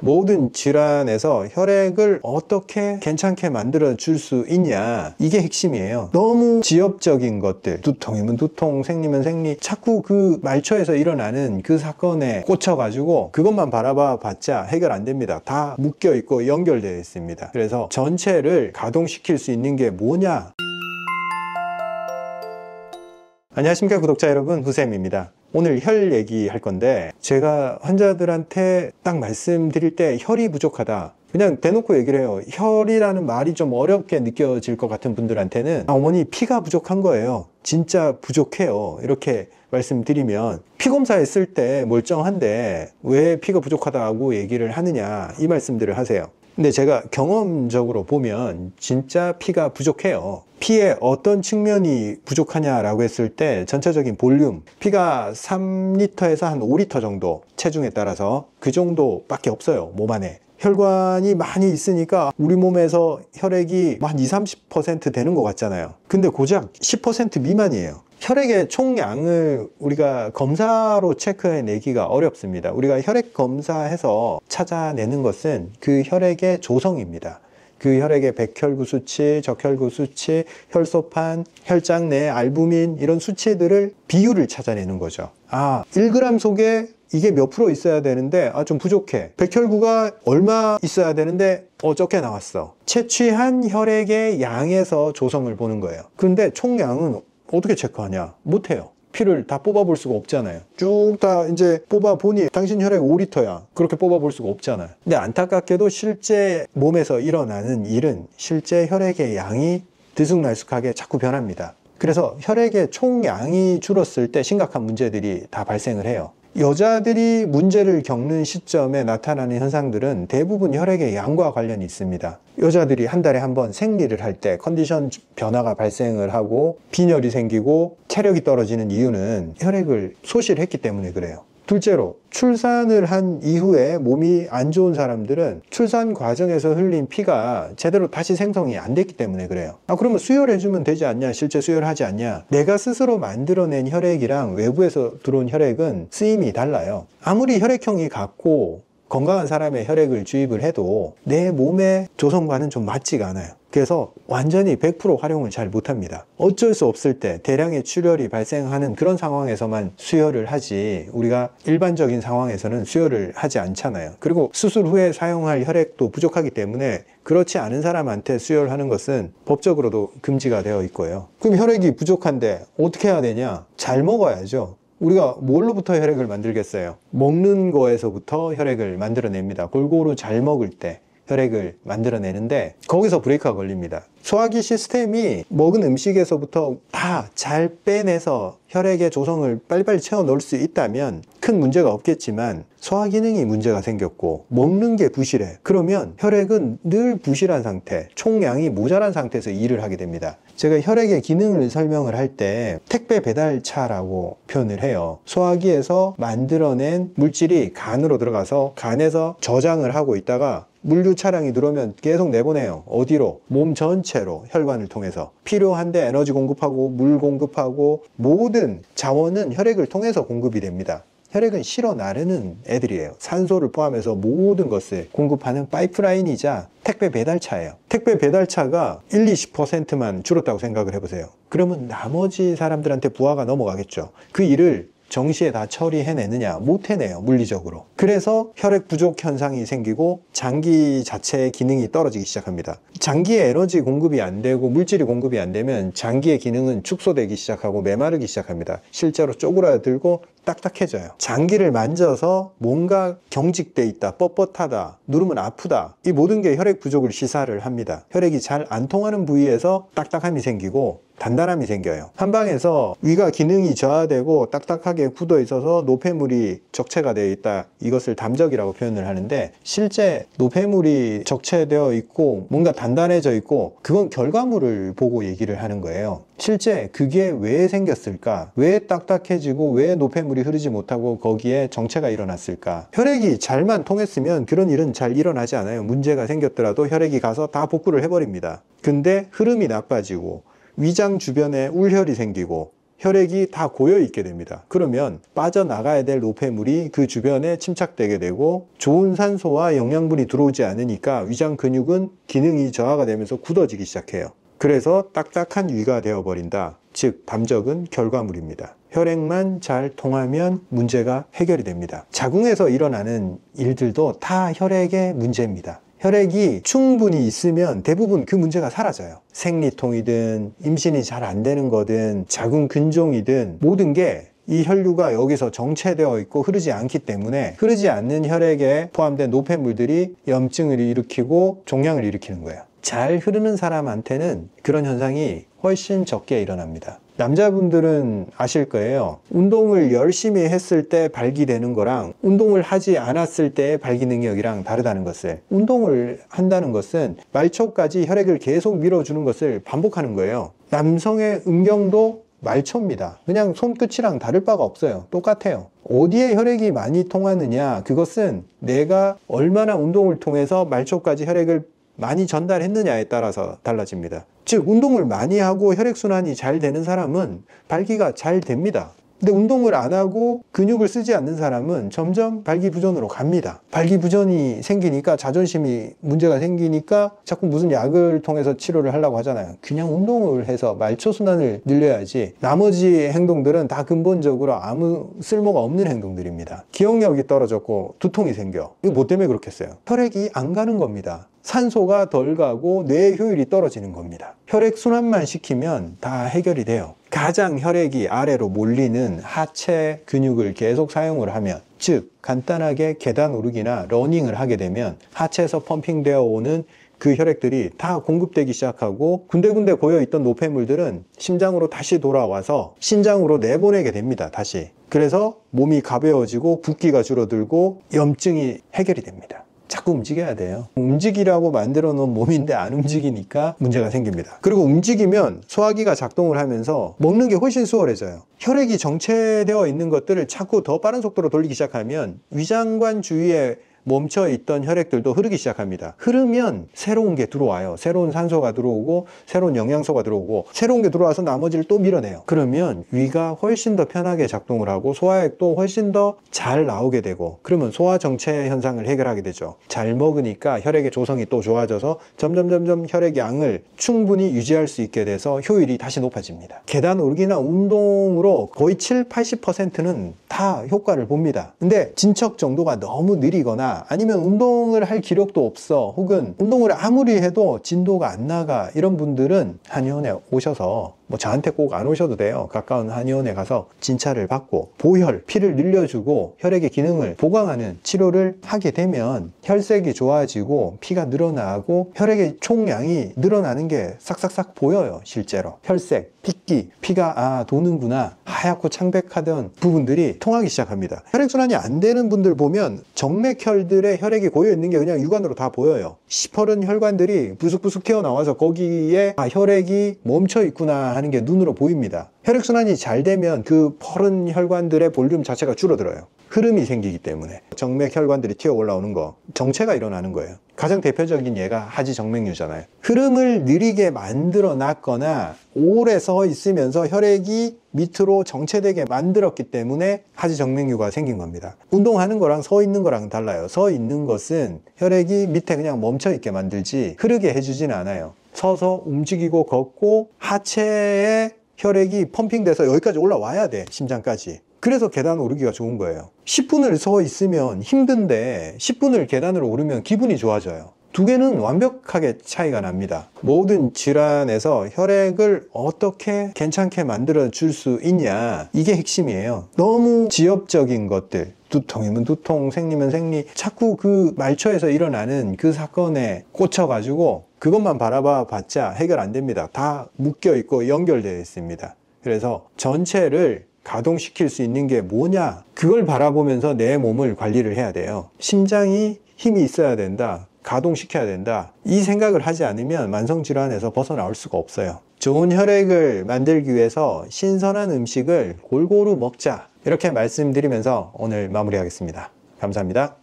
모든 질환에서 혈액을 어떻게 괜찮게 만들어 줄 수 있냐, 이게 핵심이에요. 너무 지엽적인 것들, 두통이면 두통, 생리면 생리, 자꾸 그 말초에서 일어나는 그 사건에 꽂혀가지고 그것만 바라봐 봤자 해결 안 됩니다. 다 묶여 있고 연결되어 있습니다. 그래서 전체를 가동시킬 수 있는 게 뭐냐. 안녕하십니까 구독자 여러분, 후쌤입니다. 오늘 혈 얘기할 건데, 제가 환자들한테 딱 말씀드릴 때 혈이 부족하다, 그냥 대놓고 얘기를 해요. 혈이라는 말이 좀 어렵게 느껴질 것 같은 분들한테는 어머니 피가 부족한 거예요, 진짜 부족해요, 이렇게 말씀드리면, 피 검사했을 때 멀쩡한데 왜 피가 부족하다고 얘기를 하느냐, 이 말씀들을 하세요. 근데 제가 경험적으로 보면 진짜 피가 부족해요. 피의 어떤 측면이 부족하냐라고 했을 때 전체적인 볼륨, 피가 3리터에서 한 5리터 정도, 체중에 따라서 그 정도밖에 없어요, 몸 안에. 혈관이 많이 있으니까 우리 몸에서 혈액이 한 20-30% 되는 것 같잖아요. 근데 고작 10% 미만이에요. 혈액의 총량을 우리가 검사로 체크해내기가 어렵습니다. 우리가 혈액 검사해서 찾아내는 것은 그 혈액의 조성입니다. 그 혈액의 백혈구 수치, 적혈구 수치, 혈소판, 혈장 내 알부민, 이런 수치들을 비율을 찾아내는 거죠. 1g 속에 이게 몇 프로 있어야 되는데 좀 부족해. 백혈구가 얼마 있어야 되는데 적게 나왔어. 채취한 혈액의 양에서 조성을 보는 거예요. 그런데 총량은 어떻게 체크하냐? 못해요. 피를 다 뽑아볼 수가 없잖아요. 쭉 다 이제 뽑아보니 당신 혈액 5리터야. 그렇게 뽑아볼 수가 없잖아요. 근데 안타깝게도 실제 몸에서 일어나는 일은 실제 혈액의 양이 들쑥날쑥하게 자꾸 변합니다. 그래서 혈액의 총량이 줄었을 때 심각한 문제들이 다 발생을 해요. 여자들이 문제를 겪는 시점에 나타나는 현상들은 대부분 혈액의 양과 관련이 있습니다. 여자들이 한 달에 한 번 생리를 할 때 컨디션 변화가 발생을 하고 빈혈이 생기고 체력이 떨어지는 이유는 혈액을 소실했기 때문에 그래요. 둘째로, 출산을 한 이후에 몸이 안 좋은 사람들은 출산 과정에서 흘린 피가 제대로 다시 생성이 안 됐기 때문에 그래요. 그러면 수혈해주면 되지 않냐, 실제 수혈하지 않냐. 내가 스스로 만들어낸 혈액이랑 외부에서 들어온 혈액은 쓰임이 달라요. 아무리 혈액형이 같고 건강한 사람의 혈액을 주입을 해도 내 몸의 조성과는 좀 맞지가 않아요. 그래서 완전히 100% 활용을 잘 못합니다. 어쩔 수 없을 때 대량의 출혈이 발생하는 그런 상황에서만 수혈을 하지, 우리가 일반적인 상황에서는 수혈을 하지 않잖아요. 그리고 수술 후에 사용할 혈액도 부족하기 때문에 그렇지 않은 사람한테 수혈하는 것은 법적으로도 금지가 되어 있고요. 그럼 혈액이 부족한데 어떻게 해야 되냐? 잘 먹어야죠. 우리가 뭘로부터 혈액을 만들겠어요? 먹는 거에서부터 혈액을 만들어냅니다. 골고루 잘 먹을 때 혈액을 만들어내는데 거기서 브레이크가 걸립니다. 소화기 시스템이 먹은 음식에서부터 다 잘 빼내서 혈액의 조성을 빨리빨리 채워 넣을 수 있다면 큰 문제가 없겠지만, 소화 기능이 문제가 생겼고 먹는 게 부실해. 그러면 혈액은 늘 부실한 상태, 총량이 모자란 상태에서 일을 하게 됩니다. 제가 혈액의 기능을 설명을 할 때 택배 배달차라고 표현을 해요. 소화기에서 만들어낸 물질이 간으로 들어가서 간에서 저장을 하고 있다가 물류 차량이 들어오면 계속 내보내요. 어디로? 몸 전체로 혈관을 통해서. 필요한데 에너지 공급하고 물 공급하고 모든 자원은 혈액을 통해서 공급이 됩니다. 혈액은 실어 나르는 애들이에요. 산소를 포함해서 모든 것을 공급하는 파이프라인이자 택배 배달차예요. 택배 배달차가 1-20%만 줄었다고 생각을 해보세요. 그러면 나머지 사람들한테 부하가 넘어가겠죠. 그 일을 정시에 다 처리해내느냐? 못 해내요, 물리적으로. 그래서 혈액 부족 현상이 생기고 장기 자체의 기능이 떨어지기 시작합니다. 장기에 에너지 공급이 안 되고 물질이 공급이 안 되면 장기의 기능은 축소되기 시작하고 메마르기 시작합니다. 실제로 쪼그라들고 딱딱해져요. 장기를 만져서 뭔가 경직돼 있다, 뻣뻣하다, 누르면 아프다, 이 모든 게 혈액 부족을 시사를 합니다. 혈액이 잘 안 통하는 부위에서 딱딱함이 생기고 단단함이 생겨요. 한방에서 위가 기능이 저하되고 딱딱하게 굳어 있어서 노폐물이 적체가 되어 있다, 이것을 담적이라고 표현을 하는데, 실제 노폐물이 적체되어 있고 뭔가 단단해져 있고 그건 결과물을 보고 얘기를 하는 거예요. 실제 그게 왜 생겼을까? 왜 딱딱해지고 왜 노폐물이 흐르지 못하고 거기에 정체가 일어났을까? 혈액이 잘만 통했으면 그런 일은 잘 일어나지 않아요. 문제가 생겼더라도 혈액이 가서 다 복구를 해버립니다. 근데 흐름이 나빠지고 위장 주변에 울혈이 생기고 혈액이 다 고여 있게 됩니다. 그러면 빠져나가야 될 노폐물이 그 주변에 침착되게 되고 좋은 산소와 영양분이 들어오지 않으니까 위장 근육은 기능이 저하가 되면서 굳어지기 시작해요. 그래서 딱딱한 위가 되어버린다. 즉 담적은 결과물입니다. 혈액만 잘 통하면 문제가 해결이 됩니다. 자궁에서 일어나는 일들도 다 혈액의 문제입니다. 혈액이 충분히 있으면 대부분 그 문제가 사라져요. 생리통이든 임신이 잘 안 되는 거든 자궁 근종이든 모든 게 이 혈류가 여기서 정체되어 있고 흐르지 않기 때문에 흐르지 않는 혈액에 포함된 노폐물들이 염증을 일으키고 종양을 일으키는 거예요. 잘 흐르는 사람한테는 그런 현상이 훨씬 적게 일어납니다. 남자분들은 아실 거예요. 운동을 열심히 했을 때 발기되는 거랑 운동을 하지 않았을 때의 발기 능력이랑 다르다는 것을, 운동을 한다는 것은 말초까지 혈액을 계속 밀어주는 것을 반복하는 거예요. 남성의 음경도 말초입니다. 그냥 손끝이랑 다를 바가 없어요. 똑같아요. 어디에 혈액이 많이 통하느냐, 그것은 내가 얼마나 운동을 통해서 말초까지 혈액을 많이 전달했느냐에 따라서 달라집니다. 즉 운동을 많이 하고 혈액순환이 잘 되는 사람은 발기가 잘 됩니다. 근데 운동을 안 하고 근육을 쓰지 않는 사람은 점점 발기부전으로 갑니다. 발기부전이 생기니까 자존심이 문제가 생기니까 자꾸 무슨 약을 통해서 치료를 하려고 하잖아요. 그냥 운동을 해서 말초순환을 늘려야지 나머지 행동들은 다 근본적으로 아무 쓸모가 없는 행동들입니다. 기억력이 떨어졌고 두통이 생겨. 이거 뭐 때문에 그렇겠어요? 혈액이 안 가는 겁니다. 산소가 덜 가고 뇌의 효율이 떨어지는 겁니다. 혈액순환만 시키면 다 해결이 돼요. 가장 혈액이 아래로 몰리는 하체 근육을 계속 사용을 하면, 즉 간단하게 계단 오르기나 러닝을 하게 되면 하체에서 펌핑되어 오는 그 혈액들이 다 공급되기 시작하고 군데군데 고여있던 노폐물들은 심장으로 다시 돌아와서 신장으로 내보내게 됩니다. 다시. 그래서 몸이 가벼워지고 붓기가 줄어들고 염증이 해결이 됩니다. 자꾸 움직여야 돼요. 움직이라고 만들어 놓은 몸인데 안 움직이니까 문제가 생깁니다. 그리고 움직이면 소화기가 작동을 하면서 먹는 게 훨씬 수월해져요. 혈액이 정체되어 있는 것들을 자꾸 더 빠른 속도로 돌리기 시작하면 위장관 주위에 멈춰 있던 혈액들도 흐르기 시작합니다. 흐르면 새로운 게 들어와요. 새로운 산소가 들어오고 새로운 영양소가 들어오고 새로운 게 들어와서 나머지를 또 밀어내요. 그러면 위가 훨씬 더 편하게 작동을 하고 소화액도 훨씬 더 잘 나오게 되고, 그러면 소화 정체 현상을 해결하게 되죠. 잘 먹으니까 혈액의 조성이 또 좋아져서 점점 혈액 양을 충분히 유지할 수 있게 돼서 효율이 다시 높아집니다. 계단 오르기나 운동으로 거의 70-80%는 다 효과를 봅니다. 근데 진척 정도가 너무 느리거나 아니면 운동을 할 기력도 없어, 혹은 운동을 아무리 해도 진도가 안 나가, 이런 분들은 한의원에 오셔서, 뭐 저한테 꼭 안 오셔도 돼요. 가까운 한의원에 가서 진찰을 받고 보혈, 피를 늘려주고 혈액의 기능을 보강하는 치료를 하게 되면 혈색이 좋아지고 피가 늘어나고 혈액의 총량이 늘어나는 게 싹싹싹 보여요. 실제로 혈색, 핏기, 피가 도는구나, 하얗고 창백하던 부분들이 통하기 시작합니다. 혈액순환이 안 되는 분들 보면 정맥혈들의 혈액이 고여있는 게 그냥 육안으로 다 보여요. 시퍼른 혈관들이 부숙부숙 튀어나와서 거기에 혈액이 멈춰 있구나 하는 게 눈으로 보입니다. 혈액순환이 잘 되면 그 퍼른 혈관들의 볼륨 자체가 줄어들어요. 흐름이 생기기 때문에 정맥혈관들이 튀어 올라오는 거, 정체가 일어나는 거예요. 가장 대표적인 예가 하지정맥류잖아요. 흐름을 느리게 만들어 놨거나 오래 서 있으면서 혈액이 밑으로 정체되게 만들었기 때문에 하지정맥류가 생긴 겁니다. 운동하는 거랑 서 있는 거랑 달라요. 서 있는 것은 혈액이 밑에 그냥 멈춰 있게 만들지 흐르게 해주진 않아요. 서서 움직이고 걷고 하체에 혈액이 펌핑돼서 여기까지 올라와야 돼, 심장까지. 그래서 계단 오르기가 좋은 거예요. 10분을 서 있으면 힘든데 10분을 계단으로 오르면 기분이 좋아져요. 두 개는 완벽하게 차이가 납니다. 모든 질환에서 혈액을 어떻게 괜찮게 만들어 줄 수 있냐, 이게 핵심이에요. 너무 지엽적인 것들, 두통이면 두통, 생리면 생리, 자꾸 그 말초에서 일어나는 그 사건에 꽂혀가지고 그것만 바라봐 봤자 해결 안 됩니다. 다 묶여 있고 연결되어 있습니다. 그래서 전체를 가동시킬 수 있는 게 뭐냐, 그걸 바라보면서 내 몸을 관리를 해야 돼요. 심장이 힘이 있어야 된다, 가동시켜야 된다, 이 생각을 하지 않으면 만성질환에서 벗어나올 수가 없어요. 좋은 혈액을 만들기 위해서 신선한 음식을 골고루 먹자, 이렇게 말씀드리면서 오늘 마무리하겠습니다. 감사합니다.